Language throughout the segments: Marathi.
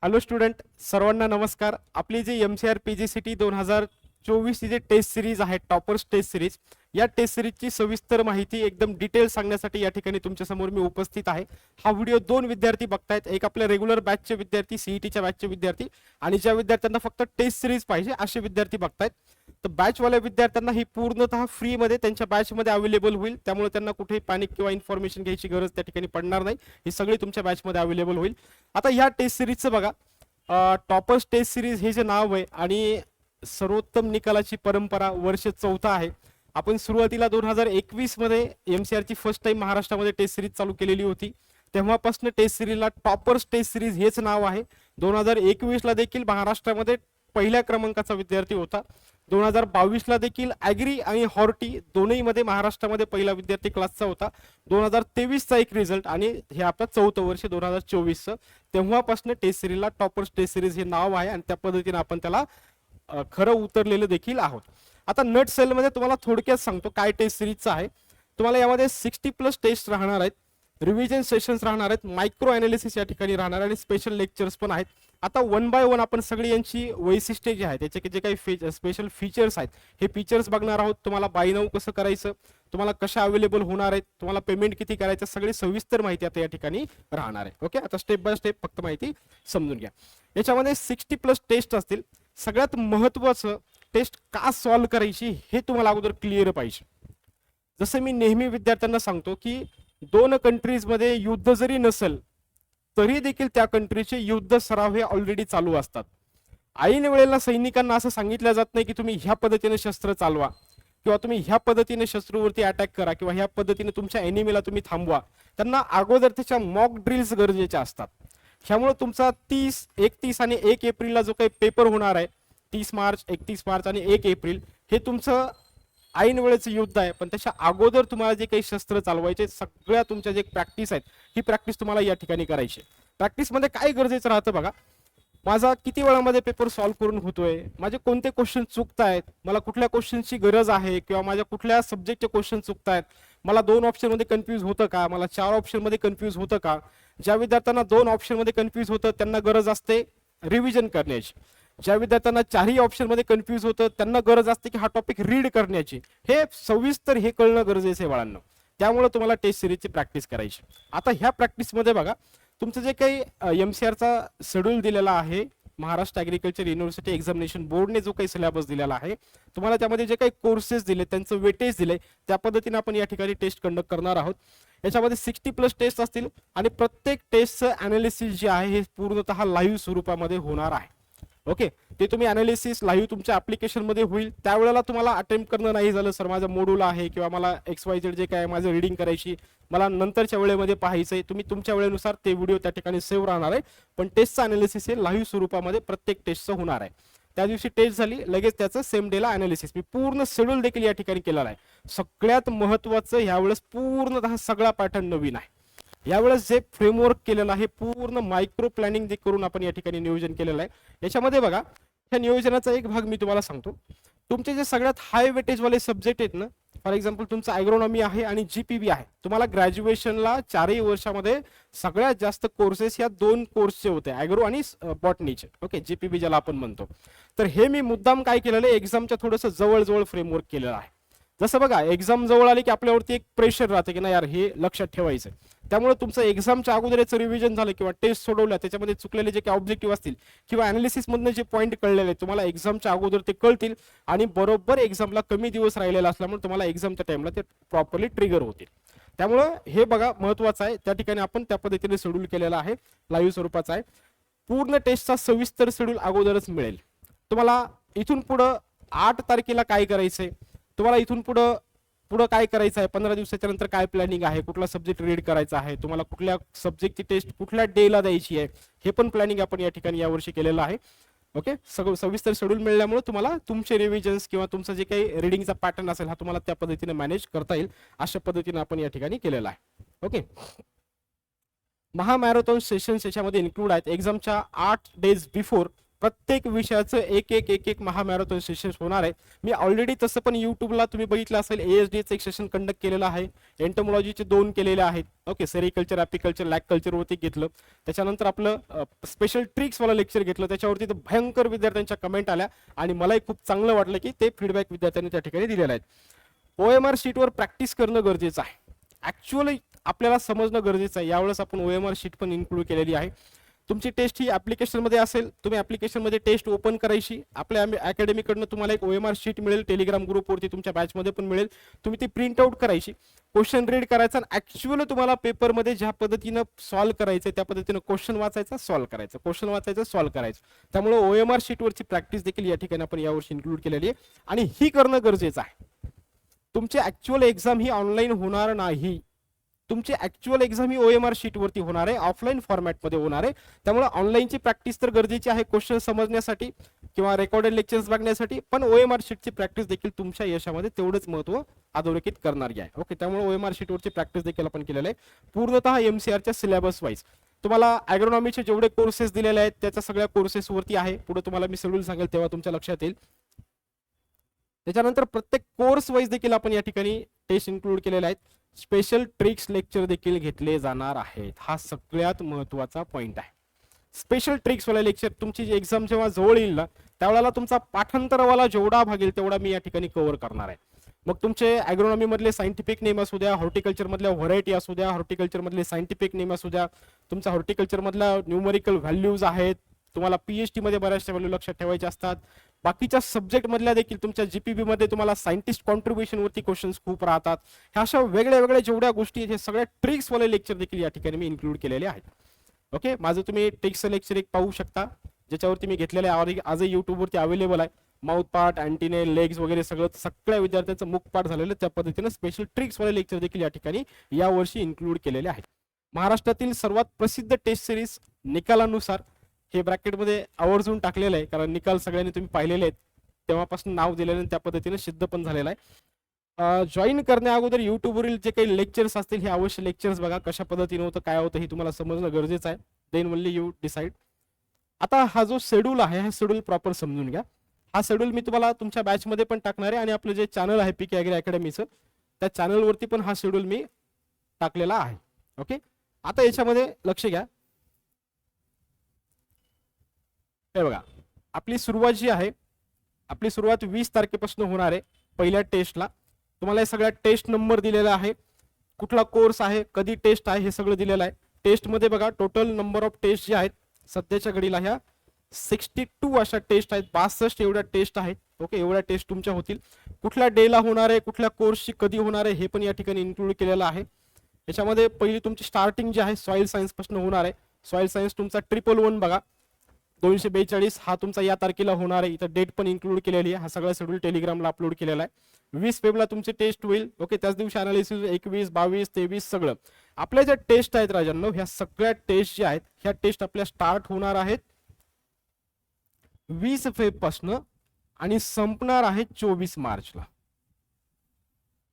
हॅलो स्टुडंट, सर्वांना नमस्कार. आपली जी MCR PGCT 2024 ची जी टेस्ट सिरीज आहे, टॉपर्स टेस्ट सिरीज, या टेस्ट सिरीजची सविस्तर माहिती एकदम डिटेल सांगण्यासाठी या ठिकाणी तुमच्या समोर मी उपस्थित आहे. हा व्हिडिओ दोन विद्यार्थी बघतायत, एक आपल्या रेग्युलर बॅचचे विद्यार्थी, सीईटीच्या बॅचचे विद्यार्थी, आणि ज्या विद्यार्थ्यांना फक्त टेस्ट सिरीज पाहिजे असे विद्यार्थी बघतायत. तर बॅचवाल्या विद्यार्थ्यांना ही पूर्णतः फ्री मध्ये त्यांच्या बॅचमध्ये अवेलेबल होईल, त्यामुळे त्यांना कुठेही पॅनिक किंवा इन्फॉर्मेशन घ्यायची गरज त्या ठिकाणी पडणार नाही. ही सगळी तुमच्या बॅचमध्ये अवेलेबल होईल. आता या टेस्ट सिरीजचं बघा, टॉपर्स टेस्ट सिरीज हे जे नाव आहे आणि सर्वोत्तम निकालाची परंपरा वर्ष 4 आहे. आपण सुरुवातीला 2021 मध्ये MCR ची फर्स्ट टाइम महाराष्ट्रामध्ये टेस्ट सिरीज चालू केलेली होती. तेव्हापासून टेस्ट सिरीजला टॉपर्स टेस्ट सिरीज हेच नाव आहे. 2021 ला देखील महाराष्ट्रामध्ये पहिल्या क्रमांकाचा विद्यार्थी होता. 2022 ला देखील ॲग्री आणि हॉर्टी दोन्ही मध्ये महाराष्ट्रामध्ये पहिला विद्यार्थी क्लासचा होता. 2023 चा एक रिझल्ट आणि हे आपलं 4थं वर्ष 2024 चं. तेव्हापासून टेस्ट सिरीजला टॉपर्स टेस्ट सिरीज हे नाव आहे आणि त्या पद्धतीने आपण त्याला खरं उतरलेलं देखील आहोत. आता नट सेल मध्ये तुम्हाला थोडक्यात सांगतो काय टेस्ट सिरीजचं आहे. तुम्हाला यामध्ये 60+ टेस्ट राहणार आहेत, रिव्हिजन सेशन्स राहणार आहेत, मायक्रो अनालिसिस या ठिकाणी राहणार आणि स्पेशल लेक्चर्स पण आहेत. आता वन बाय वन आपण सगळी यांची वैशिष्ट्ये जी आहेत, त्याचे जे काही स्पेशल फीचर्स आहेत, हे फीचर्स बघणार आहोत. तुम्हाला बाय नाऊ कसं करायचं, तुम्हाला कशा अवेलेबल होणार आहेत, तुम्हाला पेमेंट किती करायचं, सगळी सविस्तर माहिती आता या ठिकाणी राहणार आहे. ओके, आता स्टेप बाय स्टेप फक्त माहिती समजून घ्या. याच्यामध्ये 60+ टेस्ट असतील. सगळ्यात महत्त्वाचं, टेस्ट का सॉल्व्ह करायची हे तुम्हाला अगोदर क्लिअर पाहिजे. जसं मी नेहमी विद्यार्थ्यांना सांगतो की दोन कंट्रीज मध्ये युद्ध जरी नसेल तरी देखील त्या कंट्रीचे युद्ध सराव हे ऑलरेडी चालू असतात. ऐन वेळेला सैनिकांना असं सांगितलं जात नाही की तुम्ही ह्या पद्धतीने शस्त्र चालवा किंवा तुम्ही ह्या पद्धतीने शत्रूवरती अटॅक करा किंवा ह्या पद्धतीने तुमच्या एनिमीला तुम्ही थांबवा. त्यांना अगोदर त्याच्या मॉक ड्रिल्स गरजेच्या असतात. त्यामुळे तुमचा 30, 31 आणि 1 एप्रिलला जो काही पेपर होणार आहे, 30 मार्च, 31 मार्च आणि 1 एप्रिल, हे तुमचं ऐन वेळेचं युद्ध आहे. पण त्याच्या अगोदर तुम्हाला जे काही शस्त्र चालवायचे, सगळ्या तुमच्या जे प्रॅक्टिस आहेत, ही प्रॅक्टिस तुम्हाला या ठिकाणी करायची. प्रॅक्टिस मध्ये काय गरजेचं राहतं बघा, माझा किती वेळामध्ये पेपर सॉल्व्ह करून होतोय, माझे कोणते क्वेश्चन चुकतायत, मला कुठल्या क्वेश्चनची गरज आहे किंवा माझ्या कुठल्या सब्जेक्टचे क्वेश्चन चुकतायत, मला 2 ऑप्शन मध्ये कन्फ्यूज होतं का, मला 4 ऑप्शन मध्ये कन्फ्यूज होतं का. ज्या विद्यार्थ्यांना 2 ऑप्शन मध्ये कन्फ्यूज होतं त्यांना गरज असते रिव्हिजन करण्याची. ज्या विद्यार्थ्यांना 4ही ऑप्शन मध्ये कन्फ्यूज होतं त्यांना गरज असते की हा टॉपिक रीड करण्याची. हे सविस्तर हे कळणं गरजेचं आहे बाळांनो. त्यामुळे तुम्हाला टेस्ट सिरीजची प्रॅक्टिस करायची. आता ह्या प्रॅक्टिस मध्ये बघा, तुमचं जे काही MCR चा शेड्यूल दिलेला आहे, महाराष्ट्र ॲग्रिकल्चर युनिव्हर्सिटी एक्झामिनेशन बोर्डने जो काही सिलेबस दिलेला आहे, तुम्हाला त्यामध्ये जे काही कोर्सेस दिले, त्यांचं वेटेज दिले, त्या पद्धतीने आपण या ठिकाणी टेस्ट कंडक्ट करणार आहोत. याच्यामध्ये 60+ टेस्ट असतील आणि प्रत्येक टेस्टचं अनालिसिस जे आहे हे पूर्णतः लाईव्ह स्वरूपामध्ये होणार आहे. ओके, ते तुम्ही अनालिसिस लाईव्ह तुमच्या ऍप्लिकेशन मध्ये होईल. त्यावेळेला तुम्हाला अटेम्प्ट करणं नाही झालं, सर माझा मॉड्यूल आहे किंवा मला XYZ जे काय माझं रीडिंग करायची, मला नंतरच्या वेळेमध्ये पाहायचंय, तुम्ही तुमच्या वेळेनुसार ते व्हिडिओ त्या ठिकाणी सेव्ह राहणार आहे. पण टेस्टचं अनालिसिस हे लाईव्ह स्वरूपामध्ये प्रत्येक टेस्टचं होणार आहे. त्या दिवशी टेस्ट झाली लगेच त्याचं सेम डेला अनालिसिस, मी पूर्ण शेड्यूल देखील या ठिकाणी केलेला आहे. सगळ्यात महत्त्वाचं, यावेळेस पूर्णतः सगळा पॅटर्न नवीन आहे. यावेळेस जे फ्रेमवर्क केलेलं आहे पूर्ण मायक्रो प्लॅनिंग जे करून आपण या ठिकाणी नियोजन केलेलं आहे. याच्यामध्ये बघा, ह्या नियोजनाचा एक भाग मी तुम्हाला सांगतो. तुमचे जे सगळ्यात हाय वेटेज वाले सब्जेक्ट आहेत ना, फॉर एक्झाम्पल तुमचं ॲग्रोनॉमी आहे आणि GPB आहे, तुम्हाला ग्रॅज्युएशनला 4ही वर्षामध्ये सगळ्यात जास्त कोर्सेस या 2 कोर्सचे होते, ॲग्रो आणि बॉटनीचे. ओके, GPB ज्याला आपण म्हणतो. तर हे मी मुद्दाम काय केलेलं आहे, एक्झामच्या थोडंसं जवळ फ्रेमवर्क केलेलं आहे. जसं बघा, एक्झाम जवळ आली की आपल्यावरती एक प्रेशर राहते की नाही यार हे लक्षात ठेवायचं. त्यामुळे तुमचं एक्झामच्या अगोदर याचं रिव्हिजन झालं किंवा टेस्ट सोडवल्या, त्याच्यामध्ये चुकलेले जे काही ऑब्जेक्टिव्ह असतील किंवा अनालिसिस मधनं जे पॉईंट कळलेले तुम्हाला एक्झामच्या अगोदर ते कळतील आणि बरोबर एक्झामला कमी दिवस राहिलेला असल्यामुळे तुम्हाला एक्झामच्या टाइमला ते प्रॉपरली ट्रिगर होतील. त्यामुळं हे बघा महत्वाचं आहे. त्या ठिकाणी आपण त्या पद्धतीने शेड्यूल केलेला आहे, लाईव्ह स्वरूपाचा आहे. पूर्ण टेस्टचा सविस्तर शेड्यूल अगोदरच मिळेल तुम्हाला. इथून पुढं 8 तारखेला काय करायचंय, तुम्हाला इथून पुढं काय करायचं आहे, 15 दिवसाच्या नंतर काय प्लॅनिंग आहे, कुठला सब्जेक्ट रीड करायचा आहे, तुम्हाला कुठल्या सब्जेक्टची टेस्ट कुठल्या डेला द्यायची आहे, हे पण प्लॅनिंग आपण या ठिकाणी यावर्षी केलेलं आहे. ओके, सगळं सविस्तर शेड्यूल मिळाल्यामुळे तुम्हाला तुमचे रिव्हिजन्स किंवा तुमचं जे काही रीडिंगचा पॅटर्न असेल हा तुम्हाला त्या पद्धतीने मॅनेज करता येईल. अशा पद्धतीने आपण या ठिकाणी केलेलं आहे. ओके, महामॅरेथॉन सेशन्स याच्यामध्ये इन्क्लूड आहेत. एक्झामच्या 8 डेज बिफोर प्रत्येक विषयाचं एक महामॅरेथॉन सेशन होणार आहे. मी ऑलरेडी तसं पण युट्यूबला तुम्ही बघितलं असेल, ASDचं एक सेशन कंडक्ट केलेलं आहे, एंटोमॉलॉजीचे 2 केलेले आहेत. ओके, सेरिकल्चर, ॲपिकल्चर, लॅक कल्चरवरती घेतलं. त्याच्यानंतर आपलं स्पेशल ट्रिक्सवाला लेक्चर घेतलं, त्याच्यावरती तर भयंकर विद्यार्थ्यांच्या कमेंट आल्या आणि मलाही खूप चांगलं वाटलं की ते फीडबॅक विद्यार्थ्यांनी त्या ठिकाणी दिलेले आहेत. OMR शीटवर प्रॅक्टिस करणं गरजेचं आहे. ॲक्च्युअली आपल्याला समजणं गरजेचं आहे. यावेळेस आपण OMR शीट पण इन्क्लूड केलेली आहे. तुमची टेस्ट ही ॲप्लिकेशनमध्ये असेल, तुम्ही ॲप्लिकेशनमध्ये टेस्ट ओपन करायची. आपल्या अकॅडमीकडनं तुम्हाला एक OMR शीट मिळेल, टेलिग्राम ग्रुपवरती तुमच्या बॅचमध्ये पण मिळेल. तुम्ही ती प्रिंट आउट करायची, क्वेश्चन रीड करायचा आणि ॲक्च्युअली तुम्हाला पेपरमध्ये ज्या पद्धतीनं सॉल्व्ह करायचं त्या पद्धतीनं क्वेश्चन वाचायचा, सॉल्व्ह करायचं, क्वेश्चन वाचायचं, सॉल्व्ह करायचं. त्यामुळे OMR शीटवरची प्रॅक्टिस देखील या ठिकाणी आपण यावर्षी इन्क्लूड केलेली आहे आणि ही करणं गरजेचं आहे. तुमची ॲक्च्युअल एक्झाम ही ऑनलाईन होणार नाही. तुमची ॲक्च्युअल एक्झाम ही OMR शीटवरती होणार आहे, ऑफलाईन फॉर्मॅटमध्ये होणार आहे. त्यामुळे ऑनलाईनची प्रॅक्टिस तर गरजेची आहे क्वेश्चन समजण्यासाठी किंवा रेकॉर्डेड लेक्चर्स बघण्यासाठी, पण OMR शीटची प्रॅक्टिस देखील तुमच्या यशामध्ये तेवढंच महत्त्व अधोरेखित करणारी आहे. ओके, त्यामुळे OMR शीटवरची प्रॅक्टिस देखील आपण केलेलं आहे पूर्णतः MCRच्या सिलेबस वाईज. तुम्हाला ॲग्रोनॉमीचे जेवढे कोर्सेस दिलेले आहेत त्याच्या सगळ्या कोर्सेसवरती आहे. पुढे तुम्हाला मी शेड्यूल सांगेल तेव्हा तुमच्या लक्षात येईल. त्याच्यानंतर प्रत्येक कोर्स वाईज देखील आपण या ठिकाणी टेस्ट इन्क्लूड केलेले आहेत. स्पेशल ट्रिक्स लेक्चर देखील घेतले जाणार आहेत. हा सगळ्यात महत्त्वाचा पॉइंट आहे. स्पेशल ट्रिक्स वाला लेक्चर तुमची जी एक्झाम जेव्हा जवळ येईल ना त्यावेळेला तुमचा पाठांतरवाला जेवढा भागेल तेवढा मी या ठिकाणी कव्हर करणार आहे. मग तुमचे ॲग्रोनॉमी मधले सायंटिफिक नेम असू द्या, हॉर्टिकल्चर मधल्या व्हरायटी असू द्या, हॉर्टिकल्चर मधले सायंटिफिक नेम असू द्या, तुमचा हॉर्टिकल्चर मधल्या न्यूमरिकल व्हॅल्यूज आहेत, तुम्हाला PhD मध्ये बऱ्याचशा व्हॅल्यू लक्षात ठेवायचे असतात. बाकीच्या सब्जेक्ट मधल्या देखील तुमच्या GPB मध्ये तुम्हाला सायंटिस्ट कॉन्ट्रीब्युशन वरती क्वेश्चन्स खूप राहतात. ह्या अशा वेगळ्या वेगळ्या जेवढ्या गोष्टी आहेत, हे सगळ्या ट्रिक्स वाले लेक्चर देखील या ठिकाणी मी इन्क्लूड केलेले आहेत. ओके, माझं तुम्ही ट्रिक्सचं लेक्चर एक पाहू शकता ज्याच्यावरती मी घेतलेलं आहे, आजही युट्यूबवरती अवेलेबल आहे. माउथ पार्ट, अँटीने, लेग्स वगैरे सगळ्या विद्यार्थ्यांचं मुख पाठ झालेलं, त्या पद्धतीने स्पेशल ट्रिक्स वाले लेक्चर देखील या ठिकाणी यावर्षी इन्क्लूड केलेले आहेत. महाराष्ट्रातील सर्वात प्रसिद्ध टेस्ट सिरीज निकालानुसार हे ब्रॅकेटमध्ये आवर्जून टाकलेलं आहे, कारण निकाल सगळ्यांनी तुम्ही पाहिलेले आहेत, तेव्हापासून नाव दिलेलं त्या पद्धतीने सिद्ध पण झालेलं आहे. जॉईन करण्या अगोदर युट्यूबवरील जे काही लेक्चर्स असतील हे अवश्य लेक्चर्स बघा, कशा पद्धतीने होतं, काय होतं हे तुम्हाला समजणं गरजेचं आहे. Then only you decide. आता हा जो शेड्यूल आहे हा शेड्यूल प्रॉपर समजून घ्या. हा शेड्यूल मी तुम्हाला तुमच्या बॅचमध्ये पण टाकणार आहे आणि आपलं जे चॅनल आहे PK ॲग्री अकॅडमीचं त्या चॅनलवरती पण हा शेड्यूल मी टाकलेला आहे. ओके, आता याच्यामध्ये लक्ष घ्या. हे बघा, आपली सुरुवात जी आहे, आपली सुरुवात 20 तारखेपासून होणार आहे. पहिल्या टेस्टला तुम्हाला हे सगळ्या टेस्ट नंबर दिलेला आहे, कुठला कोर्स आहे, कधी टेस्ट आहे हे सगळं दिलेलं आहे. टेस्टमध्ये बघा टोटल नंबर ऑफ टेस्ट जे आहेत सध्याच्या घडीला ह्या 62 अशा टेस्ट आहेत, 62 एवढ्या टेस्ट आहेत. ओके, एवढ्या टेस्ट तुमच्या होतील. कुठल्या डेला होणार आहे, कुठल्या कोर्सची कधी होणार आहे हे पण या ठिकाणी इन्क्लूड केलेलं आहे. याच्यामध्ये पहिली तुमची स्टार्टिंग जी आहे सॉइल सायन्स पासून होणार आहे. सॉइल सायन्स तुमचा 111 बघा 242 हा तुमचा या तारखेला होणार आहे. इथं डेट पण इन्क्लूड केलेली आहे. हा सगळा शेड्यूल टेलिग्रामला अपलोड केलेला आहे. 20 फेब्रुवारीला तुमची टेस्ट होईल. ओके, त्याच दिवशी अनालिसिस 21, 22, 23 सगळं आपल्या ज्या टेस्ट आहेत राजांनो, ह्या सगळ्या टेस्ट ज्या आहेत ह्या टेस्ट आपल्या स्टार्ट होणार आहेत 20 फेब्रुवारी आणि संपणार आहे 24 मार्चला.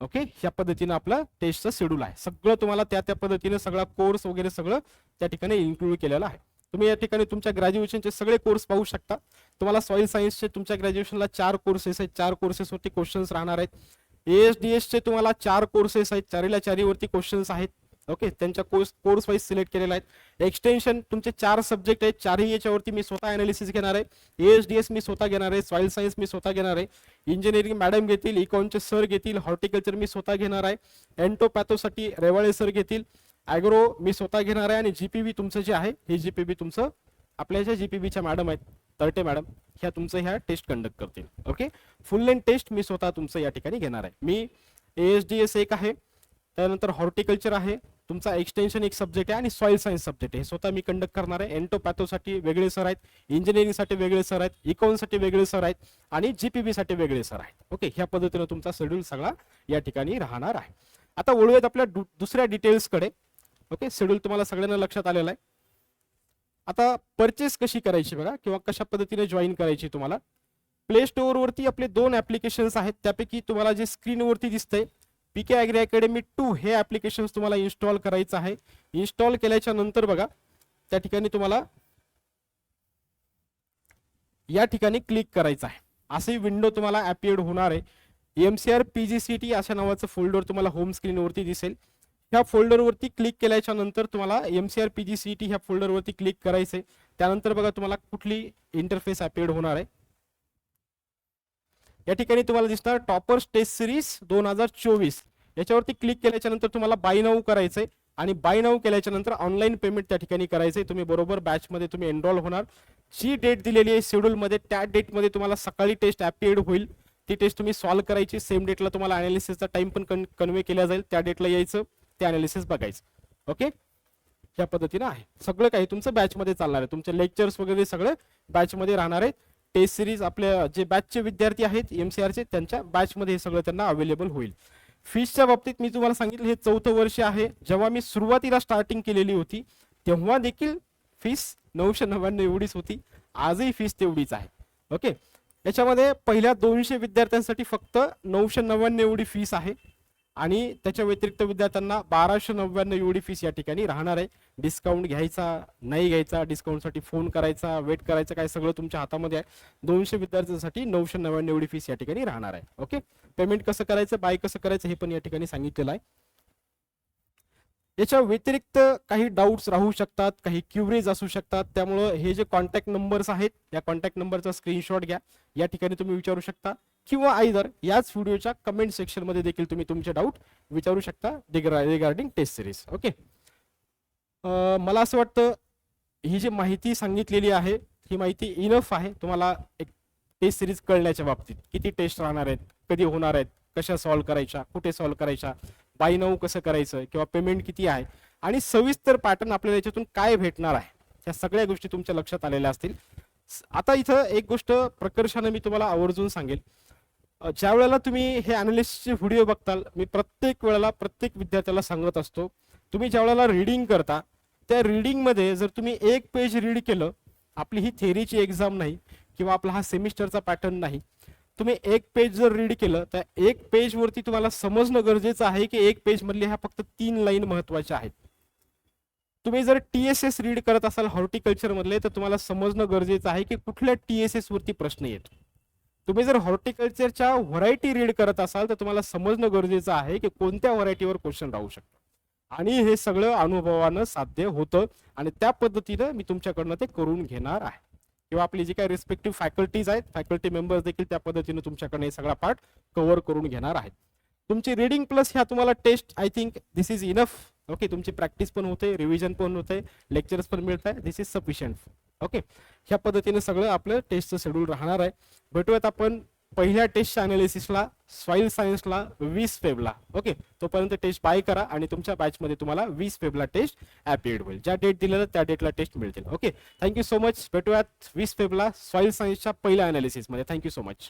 ओके, ह्या पद्धतीने आपला टेस्टचं शेड्यूल आहे. सगळं तुम्हाला त्या पद्धतीने सगळा कोर्स वगैरे सगळं त्या ठिकाणी इन्क्लूड केलेलं आहे. तुम्ही या ठिकाणी तुमच्या ग्रॅज्युएशनचे सगळे कोर्स पाहू शकता. तुम्हाला सॉइल सायन्सचे तुमच्या ग्रॅज्युएशनला 4 कोर्सेस आहेत, 4 कोर्सेसवरती क्वेश्चन्स राहणार आहेत. ASDSचे तुम्हाला 4 कोर्सेस आहेत, 4ला 4 वरती क्वेश्चन्स आहेत. ओके, त्यांच्या कोर्स वाईज सिलेक्ट केलेला आहे. एक्सटेन्शन तुमचे 4 सब्जेक्ट आहेत, 4ही याच्यावरती मी स्वतः अनालिसिस घेणार आहे. ASDS मी स्वतः घेणार आहे, सॉइल सायन्स मी स्वतः घेणार आहे, इंजिनिअरिंग मॅडम घेतील, इकॉनचे सर घेतील, हॉर्टिकल्चर मी स्वतः घेणार आहे, एंटोपॅथोसाठी रेवाळे सर घेतील, ॲग्रो मी स्वतः घेणार आहे आणि GPB तुमचं जे आहे हे GPB तुमचं आपल्या ज्या GPBच्या मॅडम आहेत तरटे मॅडम ह्या तुमचं ह्या टेस्ट कंडक्ट करतील. ओके, फुल लेंथ टेस्ट मी स्वतः तुमचं या ठिकाणी घेणार आहे. मी ASDS एक आहे, त्यानंतर हॉर्टिकल्चर आहे, तुमचा एक्सटेन्शन एक सब्जेक्ट आहे आणि सॉइल सायन्स सब्जेक्ट आहे, स्वतः मी कंडक्ट करणार आहे. एंटोपॅथोसाठी वेगळे सर आहेत, इंजिनिअरिंगसाठी वेगळे सर आहेत, इकॉनसाठी वेगळे सर आहेत आणि GPB साठी वेगळे सर आहेत. ओके, ह्या पद्धतीने तुमचा शेड्यूल सगळा या ठिकाणी राहणार आहे. आता वळूयात आपल्या दुसऱ्या डिटेल्सकडे. ओके, शेड्यूल तुम्हाला सगळ्यांना लक्षात आलेला आहे. आता परचेस कशी करायची बघा, किंवा कशा पद्धतीने जॉईन करायची. तुम्हाला प्ले स्टोअर वरती आपले 2 ऍप्लिकेशन्स आहेत, त्यापैकी तुम्हाला जे स्क्रीनवरती दिसतंय PK ॲग्री अकॅडमी 2 हे ऍप्लिकेशन तुम्हाला इन्स्टॉल करायचं आहे. इन्स्टॉल केल्याच्या नंतर बघा त्या ठिकाणी तुम्हाला या ठिकाणी क्लिक करायचं आहे. अशी विंडो तुम्हाला अपिअर्ड होणार आहे. MCR PGCT अशा नावाचं फोल्डर तुम्हाला होम स्क्रीनवरती दिसेल. ह्या फोल्डरवरती क्लिक केल्याच्या नंतर तुम्हाला MCR PGCT ह्या फोल्डरवरती क्लिक करायचंय. त्यानंतर बघा तुम्हाला कुठली इंटरफेस अपिअर्ड होणार आहे. या ठिकाणी तुम्हाला दिसणार टॉपर्स टेस्ट सिरीज 2024. याच्यावरती क्लिक केल्याच्या नंतर तुम्हाला बाय नाऊ करायचंय आणि बाय नाऊ केल्याच्या नंतर ऑनलाईन पेमेंट त्या ठिकाणी करायचंय. तुम्ही बरोबर बॅच मध्ये तुम्ही एनरोल होणार. जी डेट दिलेली आहे शेड्यूल मध्ये त्या डेट मध्ये तुम्हाला सकाळी टेस्ट अपिअर्ड होईल. ती टेस्ट तुम्ही सॉल्व्ह करायची. सेम डेटला तुम्हाला अनालिसिसचा टाइम पण कन्वे केला जाईल. त्या डेटला यायचं, ते अनालिसिस बघायचं. ओके, ह्या पद्धतीने आहे. सगळं काही तुमचं बॅच मध्ये चालणार आहे. तुमचे लेक्चर्स वगैरे सगळे बॅच मध्ये राहणार आहेत. टेस्ट सिरीज आपल्या जे बॅचचे विद्यार्थी आहेत MCR चे त्यांच्या बॅच मध्ये हे सगळं त्यांना अवेलेबल होईल. फीसच्या बाबतीत मी तुम्हाला सांगितलं हे 4थं वर्ष आहे. जेव्हा मी सुरुवातीला स्टार्टिंग केलेली होती तेव्हा देखील फीस 999 एवढीच होती. आजही फीस तेवढीच आहे. ओके, याच्यामध्ये पहिल्या 200 विद्यार्थ्यांसाठी फक्त 999 एवढी फीस आहे आणि त्याच्या व्यतिरिक्त विद्यार्थ्यांना 1299 एवढी फीस या ठिकाणी राहणार आहे. डिस्काउंट घ्यायचा नाही घ्यायचा, डिस्काउंटसाठी फोन करायचा, वेट करायचं, काय सगळं तुमच्या हातामध्ये आहे. 200 विद्यार्थ्यांसाठी 999 एवढी फीस या ठिकाणी राहणार आहे. ओके, पेमेंट कसं करायचं, बाय कसं करायचं हे पण या ठिकाणी सांगितलेलं आहे. याच्या व्यतिरिक्त काही डाऊट्स राहू शकतात, काही क्युरीज असू शकतात. त्यामुळं हे जे कॉन्टॅक्ट नंबर्स आहेत या कॉन्टॅक्ट नंबरचा स्क्रीनशॉट घ्या. या ठिकाणी तुम्ही विचारू शकता किंवा आयदर याच व्हिडिओच्या कमेंट सेक्शन मध्ये देखील तुम्ही तुमचे डाऊट विचारू शकता रिगार्डिंग टेस्ट सिरीज. ओके, मला असं वाटतं ही जी माहिती सांगितलेली आहे ही माहिती इनफ आहे तुम्हाला एक टेस्ट सिरीज कळण्याच्या बाबतीत. किती टेस्ट राहणार आहेत, कधी होणार आहेत, कशा सॉल्व्ह करायच्या, कुठे सॉल्व्ह करायच्या, बाय नाऊ कसं करायचं किंवा पेमेंट किती आहे आणि सविस्तर पॅटर्न आपल्याला याच्यातून काय भेटणार आहे, या सगळ्या गोष्टी तुमच्या लक्षात आलेल्या असतील. आता इथं एक गोष्ट प्रकर्षाने मी तुम्हाला आवर्जून सांगेल. ज्या वेळेला तुम्ही हे अनालिसिसचे व्हिडिओ बघताल, मी प्रत्येक वेळेला प्रत्येक विद्यार्थ्याला सांगत असतो, तुम्ही ज्या वेळेला रीडिंग करता त्या रीडिंग मध्ये जर तुम्ही एक पेज रीड केलं, आपली ही थेअरीची एक्झाम नाही किंवा आपला हा सेमिस्टरचा पॅटर्न नाही, तुम्ही एक पेज जर रीड केलं तर एक पेज वरती तुम्हाला समजणं गरजेचं आहे की एक पेज मधले ह्या फक्त 3 लाईन महत्वाच्या आहेत. तुम्ही जर TSS रीड करत असाल हॉर्टिकल्चर मधले तर तुम्हाला समजणं गरजेचं आहे की कुठल्या TSS वरती प्रश्न येतो. तुम्ही जर हॉर्टिकल्चरच्या व्हरायटी रीड करत असाल तर तुम्हाला समजणं गरजेचं आहे की कोणत्या व्हरायटीवर क्वेश्चन राहू शकतो. आणि हे सगळं अनुभवानं साध्य होतं आणि त्या पद्धतीनं मी तुमच्याकडनं ते करून घेणार आहे किंवा आपली जी काही रिस्पेक्टिव्ह फॅकल्टीज आहेत, फॅकल्टी मेंबर्स देखील त्या पद्धतीने तुमच्याकडे हे सगळा पार्ट कव्हर करून घेणार आहेत. तुमची रीडिंग प्लस ह्या तुम्हाला test, I think this is enough. Okay, तुमची प्रॅक्टिस पण होते, रिव्हिजन पण होते, लेक्चर्स पण मिळत आहे, दिस इज सफिशियंट. ओके, ह्या पद्धतीने सगळं आपलं टेस्टचं शेड्यूल राहणार आहे. भेटूयात आपण पहिल्या टेस्टच्या अनालिसिसला सॉइल सायन्सला 20 फेबला. ओके, तोपर्यंत टेस्ट बाय करा आणि तुमच्या बॅचमध्ये तुम्हाला 20 फेबला टेस्ट अपिअर्ड होईल. ज्या डेट दिलेलं त्या डेटला टेस्ट मिळतील. Okay, thank you so much. भेटूयात 20 फेबला सॉइल सायन्सच्या पहिल्या अनालिसिसमध्ये. Thank you so much.